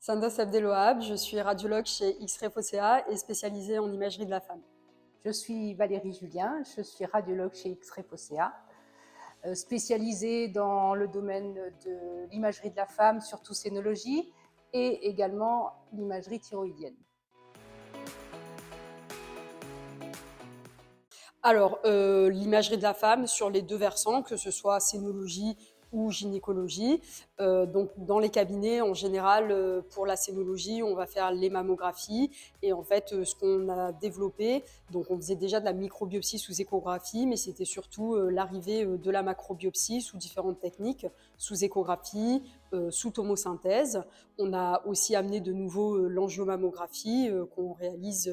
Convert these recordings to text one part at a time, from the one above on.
Sandas Abdelwahab, je suis radiologue chez X-Ray Focea et spécialisée en imagerie de la femme. Je suis Valérie Julien, je suis radiologue chez X-Ray Focea, spécialisée dans le domaine de l'imagerie de la femme, surtout scénologie, et également l'imagerie thyroïdienne. Alors, l'imagerie de la femme sur les deux versants, que ce soit scénologie ou gynécologie. Donc, dans les cabinets, en général, pour la scénologie, on va faire les mammographies. Et en fait, ce qu'on a développé, donc on faisait déjà de la microbiopsie sous échographie, mais c'était surtout l'arrivée de la macrobiopsie sous différentes techniques, sous échographie, sous tomosynthèse. On a aussi amené de nouveau l'angiomammographie qu'on réalise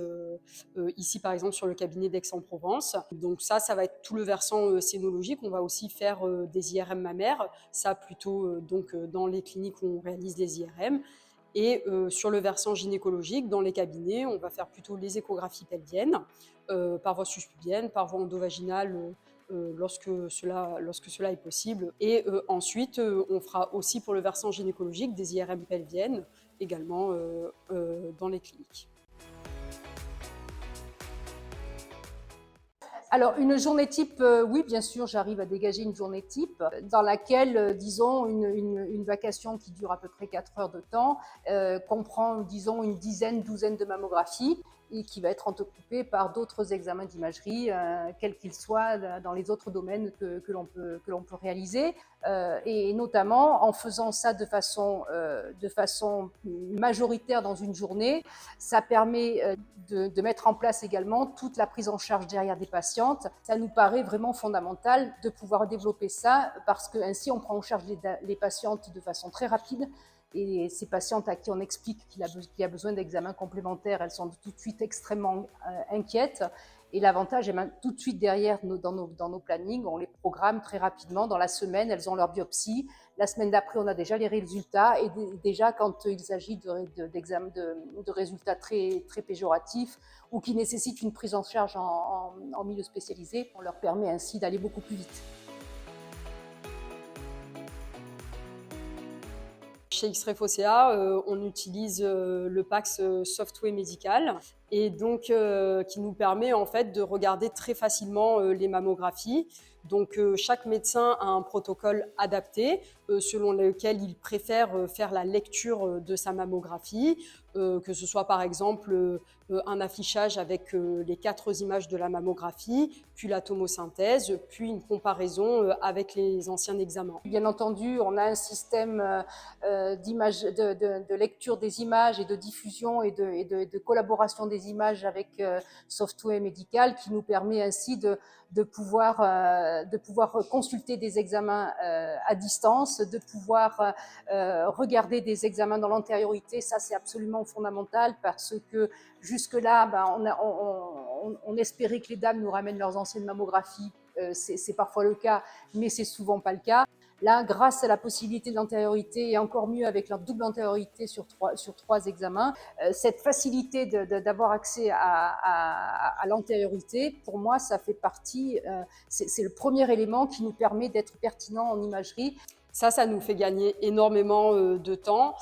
ici par exemple sur le cabinet d'Aix-en-Provence. Donc ça va être tout le versant scénologique. On va aussi faire des IRM mammaires, ça plutôt dans les cliniques où on réalise les IRM. Et sur le versant gynécologique, dans les cabinets, on va faire plutôt les échographies pelviennes, par voie suspubienne, par voie endovaginale, lorsque cela est possible. Et ensuite, on fera aussi pour le versant gynécologique des IRM pelviennes, également dans les cliniques. Alors, une journée type, oui, bien sûr, j'arrive à dégager une journée type dans laquelle, disons, une vacation qui dure à peu près 4 heures de temps comprend, disons, une dizaine, douzaine de mammographies et qui va être entrecoupée par d'autres examens d'imagerie, quels qu'ils soient dans les autres domaines que l'on peut réaliser. Et notamment, en faisant ça de façon majoritaire dans une journée, ça permet de mettre en place également toute la prise en charge derrière des patientes. Ça nous paraît vraiment fondamental de pouvoir développer ça parce que ainsi on prend en charge les patientes de façon très rapide. Et ces patientes à qui on explique qu'il y a besoin d'examens complémentaires, elles sont tout de suite extrêmement inquiètes. Et l'avantage est même tout de suite derrière dans nos plannings, on les programme très rapidement. Dans la semaine, elles ont leur biopsie. La semaine d'après, on a déjà les résultats. Et déjà, quand il s'agit de résultats très, très péjoratifs ou qui nécessitent une prise en charge en milieu spécialisé, on leur permet ainsi d'aller beaucoup plus vite. Chez X-Ray Focea, on utilise le PACS Software médical et donc qui nous permet en fait de regarder très facilement les mammographies. Donc chaque médecin a un protocole adapté selon lequel il préfère faire la lecture de sa mammographie, que ce soit par exemple un affichage avec les 4 images de la mammographie, puis la tomosynthèse, puis une comparaison avec les anciens examens. Bien entendu, on a un système de lecture des images et de diffusion et de collaboration des images avec software médical qui nous permet ainsi de pouvoir consulter des examens à distance, de pouvoir regarder des examens dans l'antériorité. Ça, c'est absolument fondamental parce que jusque-là, on espérait que les dames nous ramènent leurs anciennes mammographies. C'est parfois le cas, mais c'est souvent pas le cas. Là, grâce à la possibilité de l'antériorité et encore mieux avec leur double antériorité sur trois examens, cette facilité d'avoir accès à l'antériorité, pour moi, ça fait partie, c'est le premier élément qui nous permet d'être pertinent en imagerie. Ça nous fait gagner énormément de temps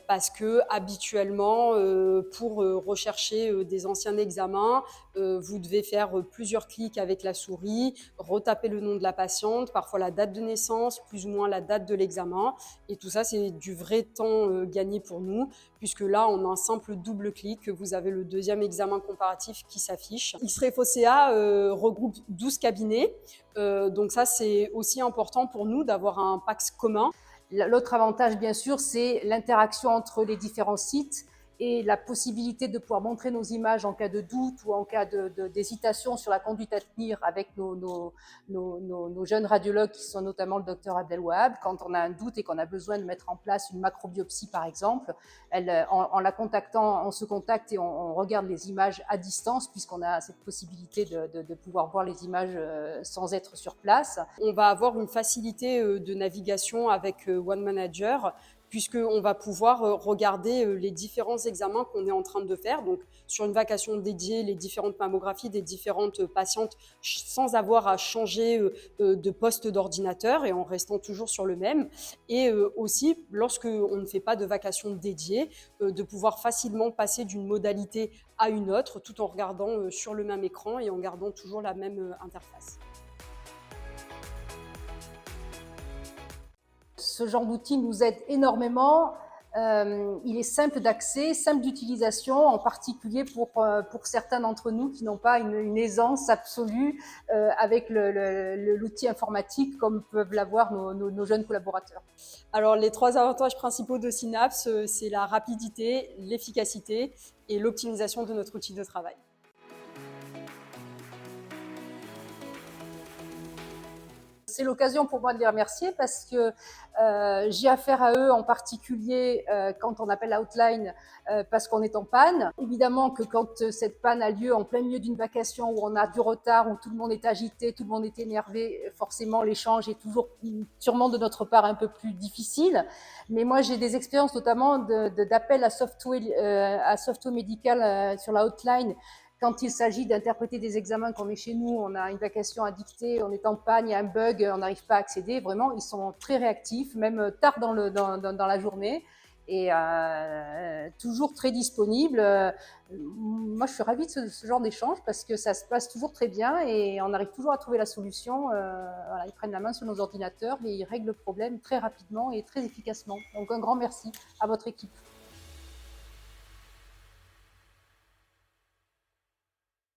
parce que habituellement, pour rechercher des anciens examens, vous devez faire plusieurs clics avec la souris, retaper le nom de la patiente, parfois la date de naissance, plus ou moins la date de l'examen. Et tout ça, c'est du vrai temps gagné pour nous, puisque là, en un simple double clic, vous avez le deuxième examen comparatif qui s'affiche. X-Ray Focea regroupe 12 cabinets. Donc ça, c'est aussi important pour nous d'avoir un PACS commun. L'autre avantage, bien sûr, c'est l'interaction entre les différents sites et la possibilité de pouvoir montrer nos images en cas de doute ou en cas d'hésitation sur la conduite à tenir avec nos jeunes radiologues qui sont notamment le docteur Abdelwahab. Quand on a un doute et qu'on a besoin de mettre en place une macrobiopsie, par exemple, en la contactant, on se contacte et on regarde les images à distance puisqu'on a cette possibilité de pouvoir voir les images sans être sur place. On va avoir une facilité de navigation avec One Manager puisqu'on va pouvoir regarder les différents examens qu'on est en train de faire. Donc, sur une vacation dédiée, les différentes mammographies des différentes patientes sans avoir à changer de poste d'ordinateur et en restant toujours sur le même. Et aussi, lorsqu'on ne fait pas de vacation dédiée, de pouvoir facilement passer d'une modalité à une autre tout en regardant sur le même écran et en gardant toujours la même interface. Ce genre d'outil nous aide énormément. Il est simple d'accès, simple d'utilisation, en particulier pour certains d'entre nous qui n'ont pas une aisance absolue avec l'outil informatique comme peuvent l'avoir nos jeunes collaborateurs. Alors, les 3 avantages principaux de Synapse, c'est la rapidité, l'efficacité et l'optimisation de notre outil de travail. C'est l'occasion pour moi de les remercier parce que j'ai affaire à eux en particulier quand on appelle Outline parce qu'on est en panne. Évidemment que quand cette panne a lieu en plein milieu d'une vacation où on a du retard, où tout le monde est agité, tout le monde est énervé, forcément l'échange est toujours sûrement de notre part un peu plus difficile. Mais moi j'ai des expériences notamment d'appel à software médical sur la Outline. Quand il s'agit d'interpréter des examens qu'on est chez nous, on a une vacation à dicter, on est en panne, il y a un bug, on n'arrive pas à accéder. Vraiment, ils sont très réactifs, même tard dans la journée, et toujours très disponibles. Moi, je suis ravie de ce genre d'échange parce que ça se passe toujours très bien et on arrive toujours à trouver la solution. Voilà, ils prennent la main sur nos ordinateurs et ils règlent le problème très rapidement et très efficacement. Donc, un grand merci à votre équipe.